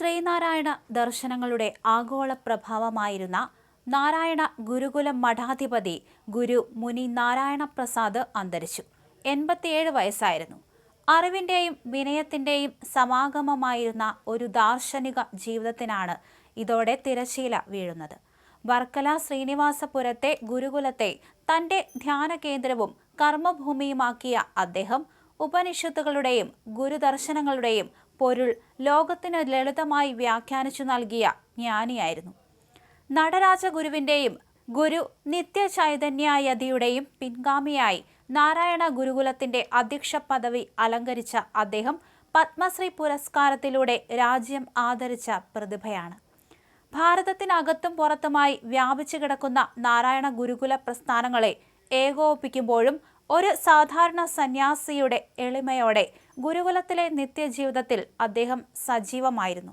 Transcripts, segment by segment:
ശ്രീനാരായണ ദർശനങ്ങളുടെ ആഗോള പ്രഭാവമായിരുന്ന നാരായണ ഗുരുകുലം മഠാധിപതി ഗുരു മുനി നാരായണ പ്രസാദ് അന്തരിച്ചു. 87 വയസ്സായിരുന്നു. അറിവിന്റെയും വിനയത്തിന്റെയും സമാഗമമായിരുന്ന ഒരു ദാർശനിക ജീവിതത്തിനാണ് ഇതോടെ തിരശീല വീഴുന്നത്. വർക്കല ശ്രീനിവാസപുരത്തെ ഗുരുകുലത്തെ തന്റെ ധ്യാന കേന്ദ്രവും കർമ്മഭൂമിയുമാക്കിയ അദ്ദേഹം ഉപനിഷത്തുകളുടെയും ഗുരുദർശനങ്ങളുടെയും പൊരുൾ ലോകത്തിന് ലളിതമായി വ്യാഖ്യാനിച്ചു നൽകിയ ജ്ഞാനിയായിരുന്നു. നടരാജഗുരുവിന്റെയും ഗുരു നിത്യചൈതന്യയതിയുടെയും പിൻഗാമിയായി നാരായണ ഗുരുകുലത്തിന്റെ അധ്യക്ഷ പദവി അലങ്കരിച്ച അദ്ദേഹം പത്മശ്രീ പുരസ്കാരത്തിലൂടെ രാജ്യം ആദരിച്ച പ്രതിഭയാണ്. ഭാരതത്തിനകത്തും പുറത്തുമായി വ്യാപിച്ചു കിടക്കുന്ന നാരായണ ഗുരുകുല പ്രസ്ഥാനങ്ങളെ ഏകോപിപ്പിക്കുമ്പോഴും ഒരു സാധാരണ സന്യാസിയുടെ എളിമയോടെ ഗുരുകുലത്തിലെ നിത്യജീവിതത്തിൽ അദ്ദേഹം സജീവമായിരുന്നു.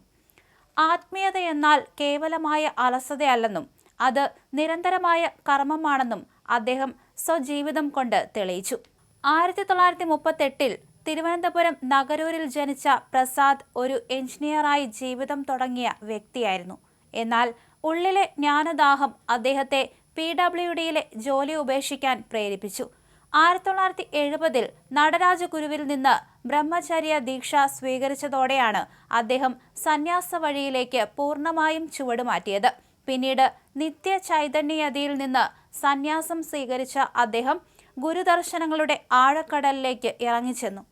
ആത്മീയതയെന്നാൽ കേവലമായ അലസതയല്ലെന്നും അത് നിരന്തരമായ കർമ്മമാണെന്നും അദ്ദേഹം സ്വജീവിതം കൊണ്ട് തെളിയിച്ചു. 1938 തിരുവനന്തപുരം നഗരൂരിൽ ജനിച്ച പ്രസാദ് ഒരു എഞ്ചിനീയറായി ജീവിതം തുടങ്ങിയ വ്യക്തിയായിരുന്നു. എന്നാൽ ഉള്ളിലെ ജ്ഞാനദാഹം അദ്ദേഹത്തെ PWDയിലെ ജോലി ഉപേക്ഷിക്കാൻ പ്രേരിപ്പിച്ചു. 1970 നടരാജഗുരുവിൽ നിന്ന് ബ്രഹ്മചര്യ ദീക്ഷ സ്വീകരിച്ചതോടെയാണ് അദ്ദേഹം സന്യാസ വഴിയിലേക്ക് പൂർണ്ണമായും ചുവടുമാറ്റിയത്. പിന്നീട് നിത്യചൈതന്യയതിയിൽ നിന്ന് സന്യാസം സ്വീകരിച്ച അദ്ദേഹം ഗുരുദർശനങ്ങളുടെ ആഴക്കടലിലേക്ക് ഇറങ്ങിച്ചെന്നു.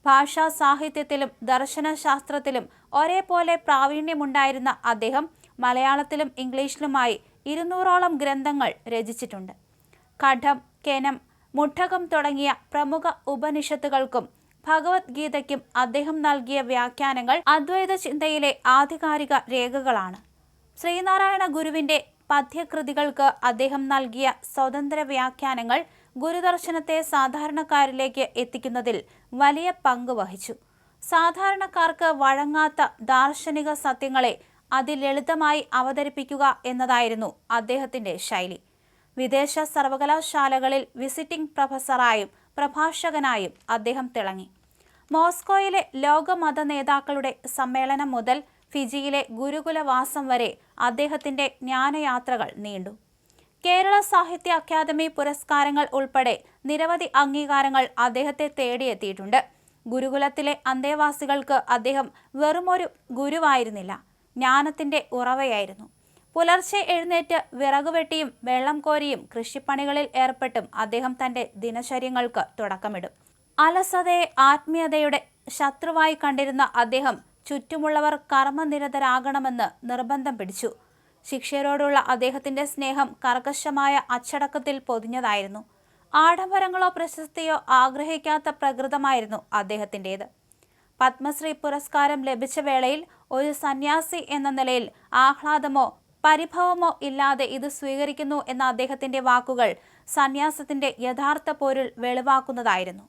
ഭാഷാ സാഹിത്യത്തിലും ദർശനശാസ്ത്രത്തിലും ഒരേപോലെ പ്രാവീണ്യമുണ്ടായിരുന്ന അദ്ദേഹം മലയാളത്തിലും ഇംഗ്ലീഷിലുമായി 200ഓളം ഗ്രന്ഥങ്ങൾ രചിച്ചിട്ടുണ്ട്. കഠം, കെനം, മുട്ടകം തുടങ്ങിയ പ്രമുഖ ഉപനിഷത്തുകൾക്കും ഭഗവത്ഗീതയ്ക്കും അദ്ദേഹം നൽകിയ വ്യാഖ്യാനങ്ങൾ അദ്വൈത ചിന്തയിലെ ആധികാരിക രേഖകളാണ്. ശ്രീനാരായണ ഗുരുവിന്റെ പദ്യകൃതികൾക്ക് അദ്ദേഹം നൽകിയ സ്വതന്ത്ര വ്യാഖ്യാനങ്ങൾ ഗുരുദർശനത്തെ സാധാരണക്കാരിലേക്ക് എത്തിക്കുന്നതിൽ വലിയ പങ്ക് വഹിച്ചു. സാധാരണക്കാർക്ക് വഴങ്ങാത്ത ദാർശനിക സത്യങ്ങളെ അതിലളിതമായി അവതരിപ്പിക്കുക എന്നതായിരുന്നു അദ്ദേഹത്തിന്റെ ശൈലി. വിദേശ സർവകലാശാലകളിൽ വിസിറ്റിംഗ് പ്രൊഫസറായും പ്രഭാഷകനായും അദ്ദേഹം തിളങ്ങി. മോസ്കോയിലെ ലോക മത നേതാക്കളുടെ സമ്മേളനം മുതൽ ഫിജിയിലെ ഗുരുകുലവാസം വരെ അദ്ദേഹത്തിന്റെ ജ്ഞാനയാത്രകൾ നീണ്ടു. കേരള സാഹിത്യ അക്കാദമി പുരസ്കാരങ്ങൾ ഉൾപ്പെടെ നിരവധി അംഗീകാരങ്ങൾ അദ്ദേഹത്തെ തേടിയെത്തിയിട്ടുണ്ട്. ഗുരുകുലത്തിലെ അന്തേവാസികൾക്ക് അദ്ദേഹം വെറുമൊരു ഗുരുവായിരുന്നില്ല, ജ്ഞാനത്തിന്റെ ഉറവയായിരുന്നു. പുലർച്ചെ എഴുന്നേറ്റ് വിറകുവെട്ടിയും വെള്ളം കോരിയും കൃഷിപ്പണികളിൽ ഏർപ്പെട്ടും അദ്ദേഹം തന്റെ ദിനചര്യങ്ങൾക്ക് തുടക്കമിടും. അലസതയെ ആത്മീയതയുടെ ശത്രുവായി കണ്ടിരുന്ന അദ്ദേഹം ചുറ്റുമുള്ളവർ കർമ്മനിരതരാകണമെന്ന് നിർബന്ധം പിടിച്ചു. ശിഷ്യരോടുള്ള അദ്ദേഹത്തിന്റെ സ്നേഹം കർക്കശമായ അച്ചടക്കത്തിൽ പൊതിഞ്ഞതായിരുന്നു. ആഡംബരങ്ങളോ പ്രശസ്തിയോ ആഗ്രഹിക്കാത്ത പ്രകൃതമായിരുന്നു അദ്ദേഹത്തിൻ്റെത്. പത്മശ്രീ പുരസ്കാരം ലഭിച്ച വേളയിൽ ഒരു സന്യാസി എന്ന നിലയിൽ ആഹ്ലാദമോ പരിഭവമോ ഇല്ലാതെ ഇത് സ്വീകരിക്കുന്നു എന്ന അദ്ദേഹത്തിന്റെ വാക്കുകൾ സന്യാസത്തിന്റെ യഥാർത്ഥ പൊരുൾ വെളിവാക്കുന്നതായിരുന്നു.